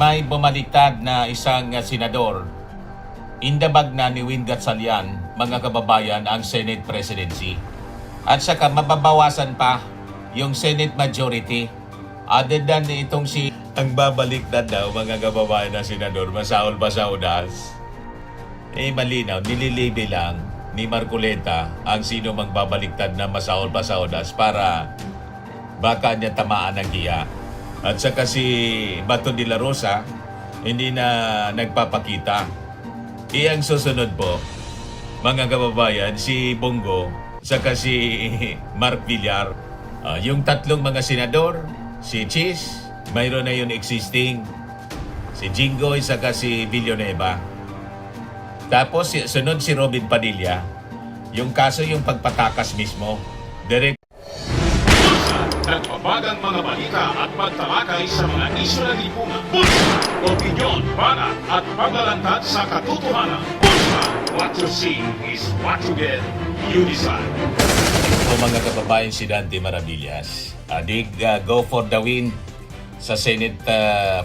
May bumaliktad na isang senador. Indabag na ni Win Gatchalian, mga kababayan, ang Senate presidency. At saka mababawasan pa yung Senate majority. Other than itong ang babaliktad daw, mga kababayan, na senador, Masaol Pasaudas. Malinaw, nililibel lang ni Marcoleta ang sino mang babaliktad na Masaol Pasaudas para baka niya tamaan ng hiya. At saka si Bato de la Rosa, hindi na nagpapakita. Ang susunod po, mga kababayan, si Bongo, saka si Mark Villar. Yung tatlong mga senador, si Chis, mayroon na yung existing. Si Jinggoy, saka si Villanueva. Tapos sunod si Robin Padilla. Yung kaso yung pagpatakas mismo. Direct nagbabagang mga balita at pagtalakay sa mga isyu ng lipunan. Bulsa! Opinyon, banat at paglalantad sa katotohanan. Bulsa! What you see is what you get. You decide. O mga kababayan, si Dante Maravillas. Go for the win sa Senate,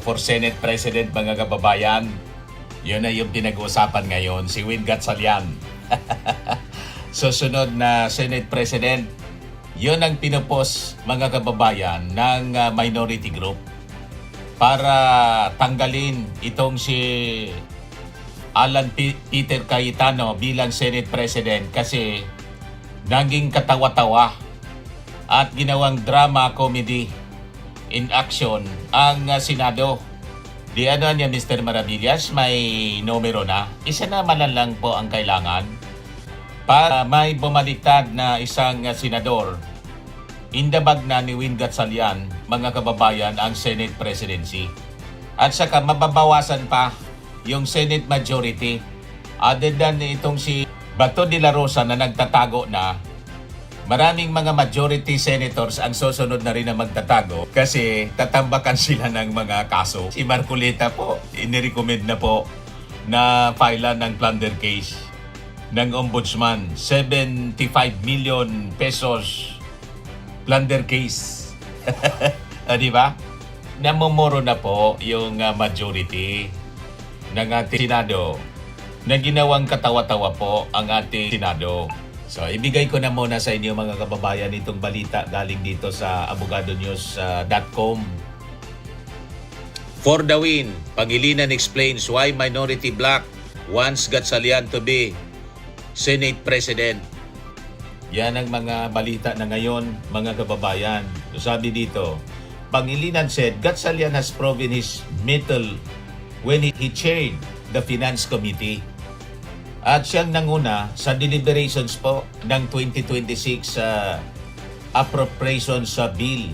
for Senate President, mga kababayan. Yun na yung pinag-uusapan ngayon, si Win Gatchalian. Susunod na Senate President, yun ang pinupos, mga kababayan, ng minority group para tanggalin itong si Alan Peter Cayetano bilang Senate President kasi naging katawa-tawa at ginawang drama comedy in action ang Senado. Di ano niya, Mr. Maravillas, may numero na. Isa na lang po ang kailangan para may bumaliktad na isang senador. Indabag na ni Win Gatchalian, mga kababayan, ang Senate presidency. At saka mababawasan pa yung Senate majority. Other than itong si Bato de la Rosa na nagtatago na, maraming mga majority senators ang susunod na rin na magtatago kasi tatambakan sila ng mga kaso. Si Marcoleta po, inirecommend na po na filean ng plunder case ng ombudsman. 75 million pesos plunder case. Di ba? Namumuro na po yung majority ng ating Senado na ginawang katawa-tawa po ang ating Senado. So, ibigay ko na muna sa inyo, mga kababayan, itong balita galing dito sa abogadonews.com. For the win, Pangilinan explains why minority bloc wants Gatchalian to be Senate President. Yan ang mga balita na ngayon, mga kababayan. So, sabi dito, Pangilinan said Gatchalian has proven his mettle when he chaired the Finance Committee. At siyang nanguna sa deliberations po ng 2026 appropriations bill.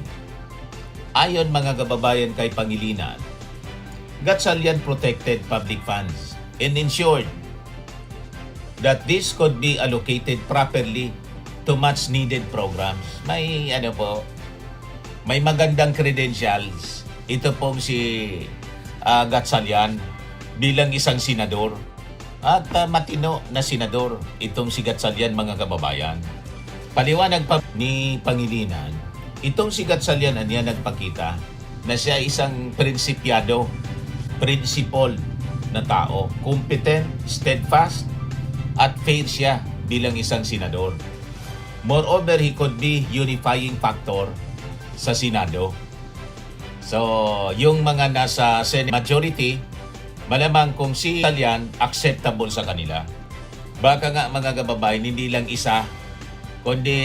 Ayon, mga kababayan, kay Pangilinan, Gatchalian protected public funds and ensured that this could be allocated properly to much needed programs. May may magandang credentials ito pong si Gatchalian bilang isang senador. At matino na senador itong si Gatchalian, mga kababayan. Paliwanag pa ni Pangilinan, itong si Gatchalian niya nagpakita na siya isang prinsipyado, principled na tao. Competent, steadfast, at fair siya bilang isang senador. Moreover, he could be unifying factor sa Senado. So, yung mga nasa Senate majority, malamang kung si Gatchalian acceptable sa kanila. Baka nga, mga kababayan, hindi lang isa, kundi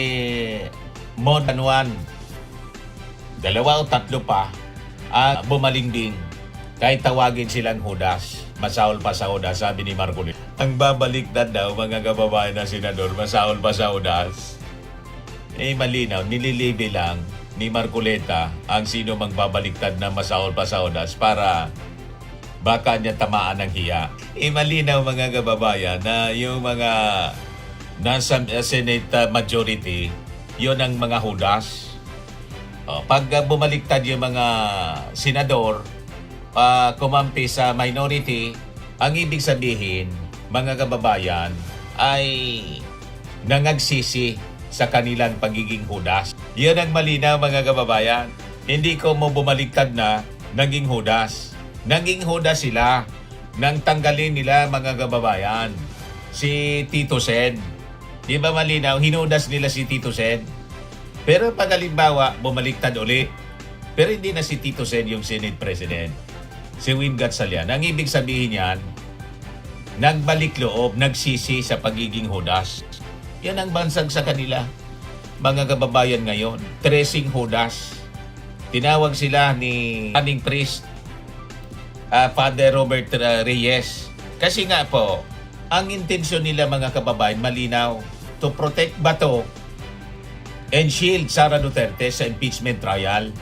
more than one, dalawa o tatlo pa, bumalingding. Kahit tawagin silang Judas, Masaol Pasaudas, sabi ni Marcoleta. Ang babaliktad daw, mga kababayan, na senador, Masaol Pasaudas. Malinaw, nililibel lang ni Marcoleta ang sino mang babaliktad na Masaol Pasaudas para baka niya tamaan ng hiya. Malinaw, mga kababayan, na yung mga nasa Senate majority, yun ang mga Judas. Pag bumaliktad yung mga senador, kumampi sa minority, ang ibig sabihin, mga kababayan, ay nangagsisi sa kanilang pagiging Judas. Yun ang malinaw, mga kababayan. Hindi ko mo bumaliktad na naging Judas. Naging Judas sila nang tanggalin nila mga kababayan si Tito Sen. Di ba malinaw? Hinudas nila si Tito Sen. Pero pag halimbawa, bumaliktad uli. Pero hindi na si Tito Sen yung Senate President. Si Win Gatchalian. Ang ibig sabihin yan, nagbalik loob, nagsisi sa pagiging Judas. Yan ang bansag sa kanila. Mga kababayan ngayon, tracing Judas. Tinawag sila ni running priest, Father Robert Reyes. Kasi nga po, ang intensyon nila mga kababayan, malinaw, to protect Bato and shield Sara Duterte sa impeachment trial.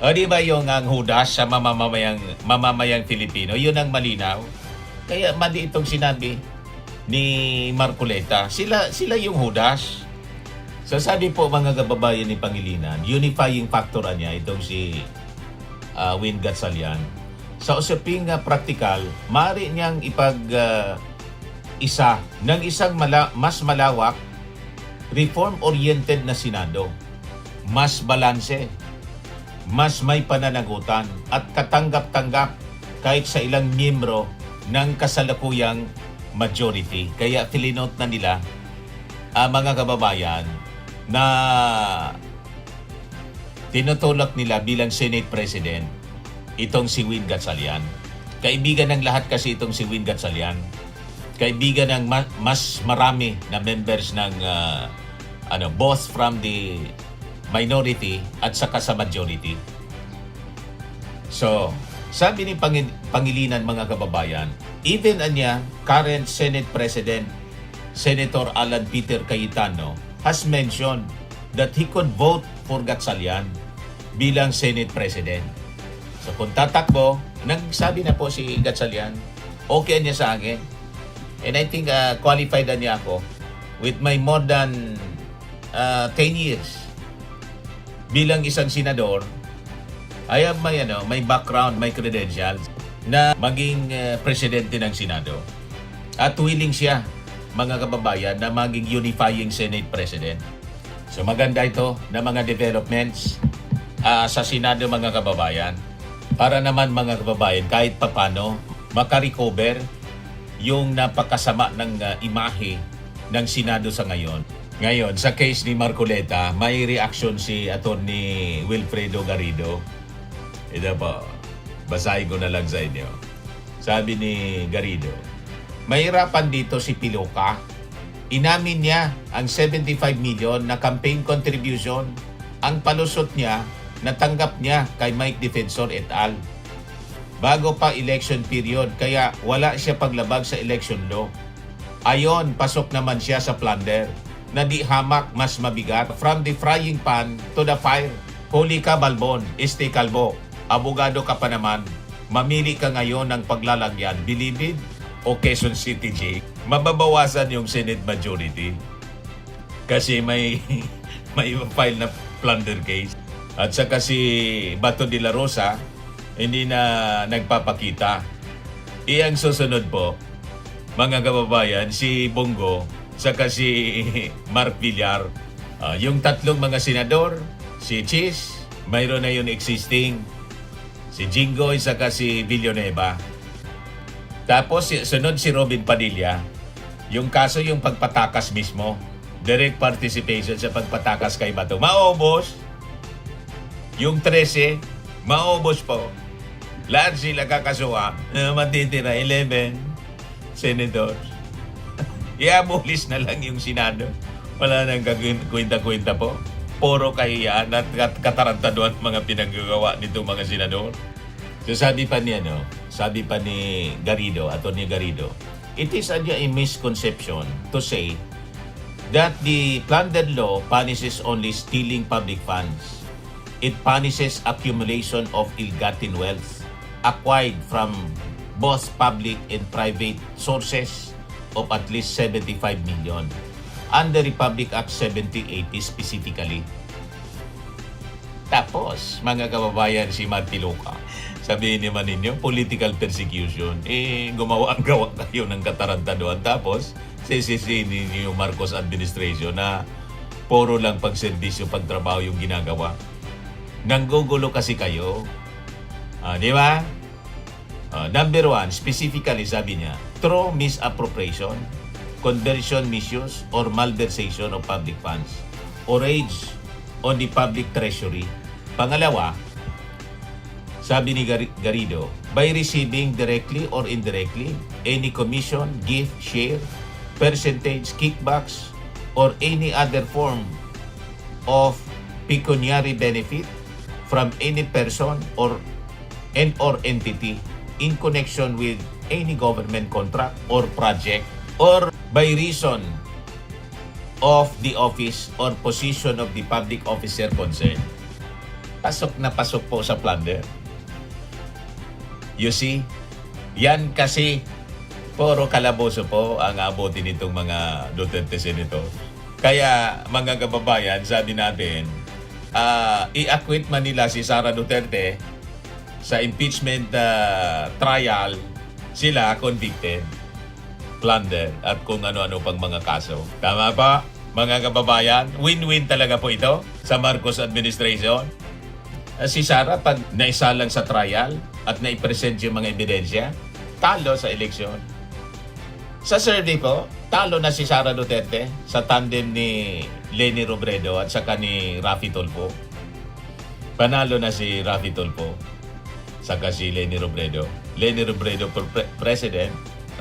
O di ba yung ang Judas sa mamamayang Filipino? Yun ang malinaw. Kaya mali itong sinabi ni Marcoleta. Sila yung Judas. So sabi po mga kababayan ni Pangilinan, unifying factor niya itong si Win Gatchalian. Sa usaping praktikal, maaari niyang isa ng isang mas malawak, reform-oriented na Senado. Mas balanse, mas may pananagutan at katanggap-tanggap kahit sa ilang miyembro ng kasalukuyang majority. Kaya filinote na nila mga kababayan na tinutulak nila bilang Senate President itong si Win Gatchalian. Kaibigan ng lahat kasi itong si Win Gatchalian. Kaibigan ng mas marami na members ng both from the minority at saka sa majority. So, sabi ni Pangilinan mga kababayan, even anya current Senate President Senator Alan Peter Cayetano has mentioned that he could vote for Gatchalian bilang Senate President. So kung tatakbo, nagsabi na po si Gatchalian, okay niya sa akin. And I think qualified na niya ako with my more than 10 years bilang isang senador. I have my background, my credentials na maging presidente ng Senado. At willing siya, mga kababayan, na maging unifying Senate President. So maganda ito na mga developments sa Senado mga kababayan. Para naman mga kababayan, kahit papano, makarecover yung napakasama ng imahe ng Senado sa ngayon. Ngayon, sa case ni Marcoleta, may reaction si Attorney Wilfredo Garrido. Ito po, basahin ko na lang sa inyo. Sabi ni Garrido, mahirapan dito si Piloca. Inamin niya ang 75 million na campaign contribution. Ang palusot niya, natanggap niya kay Mike Defensor et al. Bago pa election period, kaya wala siya paglabag sa election law. Ayon, pasok naman siya sa plunder na di hamak mas mabigat. From the frying pan to the fire. Huli ka, Balbon, este kalbo. Abogado ka pa naman. Mamili ka ngayon ng paglalagyan, Bilibid o Quezon City J. Mababawasan yung Senate majority kasi may file na plunder case. At saka si Bato de la Rosa hindi na nagpapakita. Iyang susunod po, mga kababayan, si Bongo saka si Mark Villar. Yung tatlong mga senador, si Chis, mayroon na yun existing. Si Jinggoy saka si Villanueva. Tapos sunod si Robin Padilla. Yung kaso yung pagpatakas mismo. Direct participation sa pagpatakas kay Bato. Maubos. Yung 13, maubos po. Lahat sila kakasuhan. Matitira 11 senators. Iabulis na lang yung Senado. Wala nang kwenta-kwenta po. Puro kahiyaan at katarantaduan mga pinagagawa nitong mga senador. So sabi pa ni Garrido, Atty. Garrido, it is a misconception to say that the plundered law punishes only stealing public funds. It punishes accumulation of ill-gotten wealth acquired from both public and private sources of at least 75 million. Under Republic Act 7080 specifically. Tapos, mga kababayan, si Martiloca, sabihin naman ninyo, political persecution. Gumawa kayo ng katarantaduan. Tapos, sisisi ninyo Marcos administration na puro lang pagserbisyo, pagtrabaho yung ginagawa. Nanggugulo kasi kayo. Di ba? Number one, specifically sabi niya, through misappropriation, conversion, misuse, or malversation of public funds, or rage on the public treasury. Pangalawa, sabi ni Garrido, by receiving directly or indirectly any commission, gift, share, percentage, kickbacks, or any other form of pecuniary benefit from any person or entity in connection with any government contract or project, or by reason of the office or position of the public officer concerned. Pasok na pasok po sa plunder. You see, yan kasi puro kalaboso po ang abutin nitong mga Duterte Senator. Kaya mga kababayan, sabi natin, i-acquit man nila si Sara Duterte sa impeachment trial, sila convicted, plunder, at kung ano-ano pang mga kaso. Tama ba, mga kababayan? Win-win talaga po ito sa Marcos administration. Si Sara, pag naisalang sa trial at naipresent yung mga ebidensya, talo sa eleksyon. Sa survey po, talo na si Sara Duterte sa tandem ni Leni Robredo at saka ni Raffy Tulfo. Panalo na si Raffy Tulfo saka si Leni Robredo. Leni Robredo for President,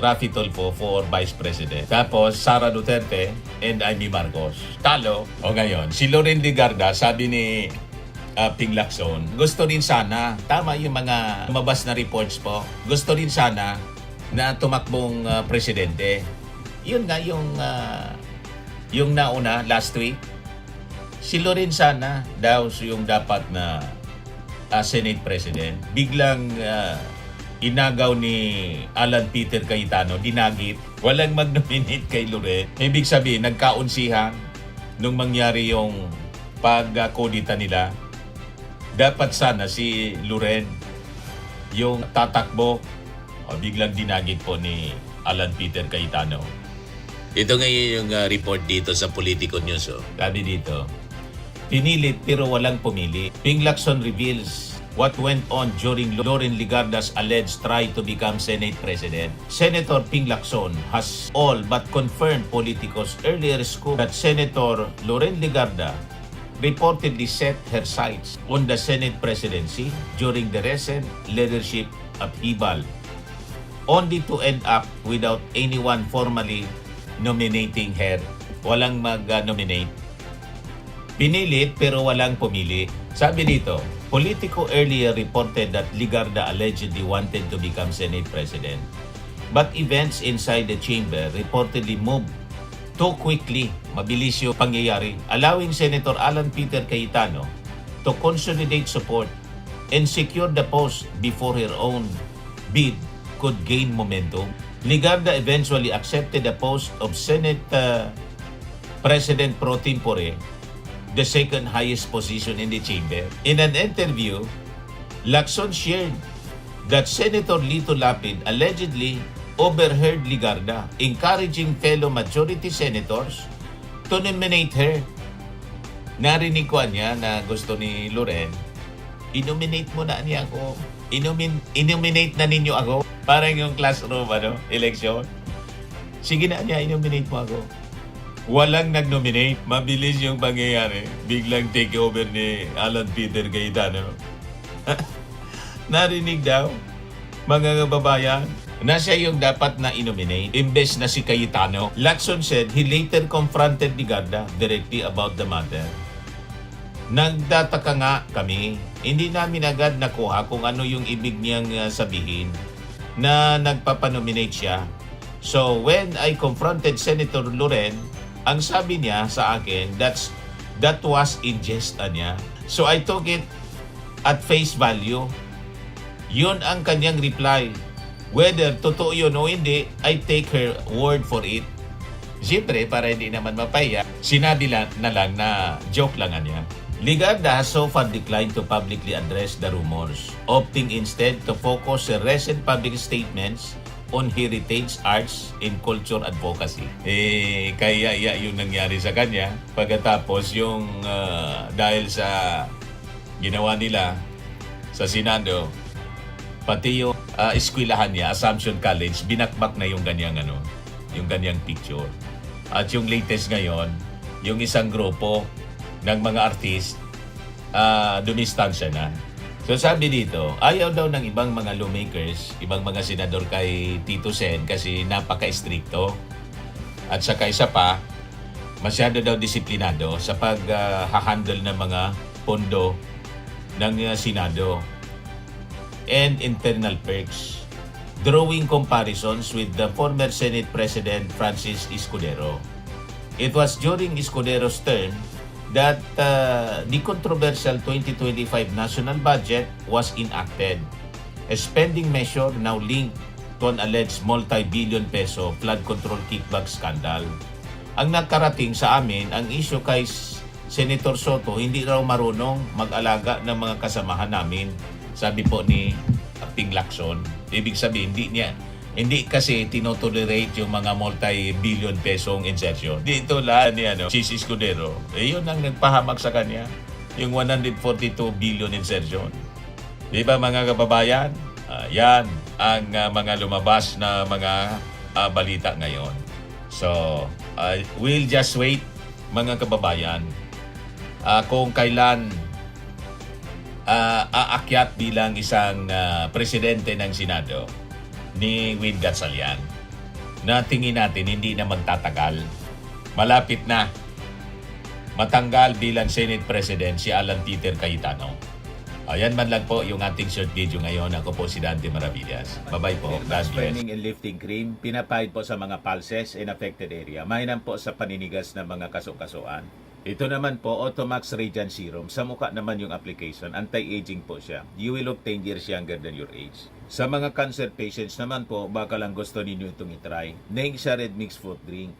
Raffy Tulfo for Vice President. Tapos Sara Duterte and Amy Marcos. Talo. O ngayon, si Loren Legarda, sabi ni Ping Lacson, gusto rin sana, tama yung mga lumabas na reports po, gusto rin sana na tumakbong presidente. Yun nga yung nauna last week, si Loren sana daw yung dapat na Senate President. Biglang inagaw ni Alan Peter Cayetano, dinagit, walang mag-nominate kay Loren. Ibig sabihin, nagkaunsihan nung mangyari yung pag-kodita nila. Dapat sana si Loren yung tatakbo, biglang dinagit po ni Alan Peter Cayetano. Ito ngayon yung report dito sa Politico News. Sabi dito, pinilit pero walang pumili. Ping Lacson reveals what went on during Loren Legarda's alleged try to become Senate President. Senator Ping Lacson has all but confirmed Politico's earlier scoop that Senator Loren Legarda reportedly set her sights on the Senate presidency during the recent leadership upheaval, only to end up without anyone formally nominating her. Walang mag-nominate. Pinilit pero walang pumili. Sabi dito, Politico earlier reported that Legarda allegedly wanted to become Senate President. But events inside the chamber reportedly moved too quickly, mabilis yung pangyayari, allowing Senator Alan Peter Cayetano to consolidate support and secure the post before her own bid could gain momentum. Legarda eventually accepted the post of Senate President pro tempore, the second highest position in the chamber. In an interview, Lacson shared that Senator Lito Lapid allegedly overheard Legarda encouraging fellow majority senators to nominate her. Narinig ko niya na gusto ni Loren, i-nominate mo na niya ako. I-nominate na ninyo ako. Parang yung classroom, election. Sige na niya, i-nominate mo ako. Walang nag-nominate. Mabilis yung pangyayari. Biglang take over ni Alan Peter Cayetano. Narinig daw, mga kababayan, na siya yung dapat na i-nominate imbes na si Cayetano. Lacson said he later confronted Legarda directly about the matter. Nagtataka nga kami, hindi namin agad nakuha kung ano yung ibig niyang sabihin na nagpapanominate siya. So when I confronted Senator Loren, ang sabi niya sa akin, that was in jest niya. So I took it at face value. Yun ang kanyang reply. Whether totoo yun o hindi, I take her word for it. Siyempre, para hindi naman mapahiya, sinabi na lang na joke lang niya. Legarda has so far declined to publicly address the rumors, opting instead to focus her recent public statements on heritage, arts, and culture advocacy. Kaya yung nangyari sa kanya. Pagkatapos yung dahil sa ginawa nila sa Senado, Pati yung eskwelahan niya, Assumption College, binakbak na yung ganyang yung ganyang picture. At yung latest ngayon, yung isang grupo ng mga artist, dumistansya na. So sabi dito, ayaw daw ng ibang mga lawmakers, ibang mga senador kay Tito Sen kasi napaka-stricto. At saka isa pa, masyado daw disiplinado sa pag-handle ng mga pondo ng Senado and internal perks, drawing comparisons with the former Senate President Francis Escudero. It was during Escudero's term that the controversial 2025 national budget was enacted. A spending measure now linked to an alleged multi-billion peso flood control kickback scandal. Ang nakarating sa amin, ang issue kay Senator Soto, hindi raw marunong mag-alaga ng mga kasamahan namin. Sabi po ni Ping Lacson. Ibig sabihin, hindi kasi tinotolerate yung mga multi-billion pesong insertion. Dito lang ni Chis Escudero. Yun ang nagpahamak sa kanya. Yung 142 billion insertion. Di ba mga kababayan? Yan ang mga lumabas na mga balita ngayon. So, we'll just wait mga kababayan kung kailan aakyat bilang isang presidente ng Senado ni Win Gatchalian na tingin natin hindi na magtatagal. Malapit na matanggal bilang Senate President si Alan Peter Cayetano. Ayan man lang po yung ating short video ngayon. Ako po si Dante Maravillas. Bye-bye po. God bless. Burning and lifting cream, pinapahid po sa mga pulses in affected area. Mainam po sa paninigas ng mga kaso-kasuan. Ito naman po, Automax Radiant Serum. Sa mukha naman yung application. Anti-aging po siya. You will look 10 years younger than your age. Sa mga cancer patients naman po, baka lang gusto ninyo itong itry. Neng siya red mixed fruit drink.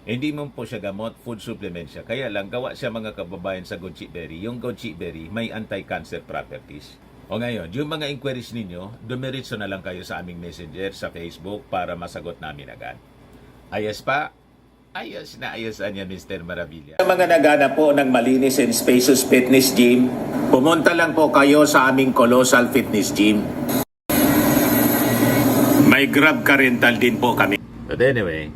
Hindi mo po siya gamot, food supplement siya. Kaya lang, gawa siya mga kababayan sa goji berry. Yung goji berry may anti-cancer properties. O ngayon, yung mga inquiries ninyo, dumiritso na lang kayo sa aming messenger sa Facebook para masagot namin agad. Ayos pa? Ayos na ayos niya, Mr. Maravilla. Sa mga nagana po ng malinis and spacious fitness gym, pumunta lang po kayo sa aming Colossal Fitness Gym. May Grab car rental din po kami. But anyway,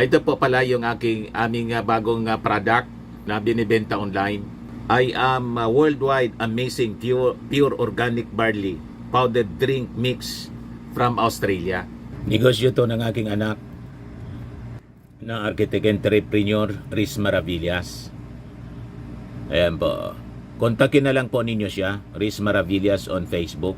ito po pala yung aming bagong product na binibenta online. I am worldwide amazing pure organic barley powdered drink mix from Australia. Negosyo to ng aking anak na architect entrepreneur Riz Maravillas. Ayan po. Kontakin na lang po ninyo siya, Riz Maravillas on Facebook.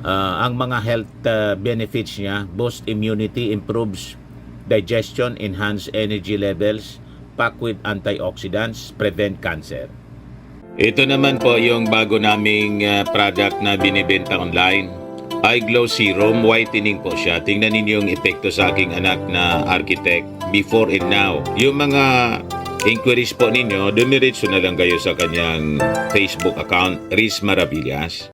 Ang mga health benefits niya, boost immunity, improves digestion, enhance energy levels, packed with antioxidants, prevent cancer. Ito naman po yung bago naming product na binibenta online. Eye Glow Serum, whitening po siya. Tingnan ninyo yung epekto sa aking anak na architect before and now. Yung mga inquiries po ninyo, dumiretso na lang kayo sa kanyang Facebook account, Riz Maravillas.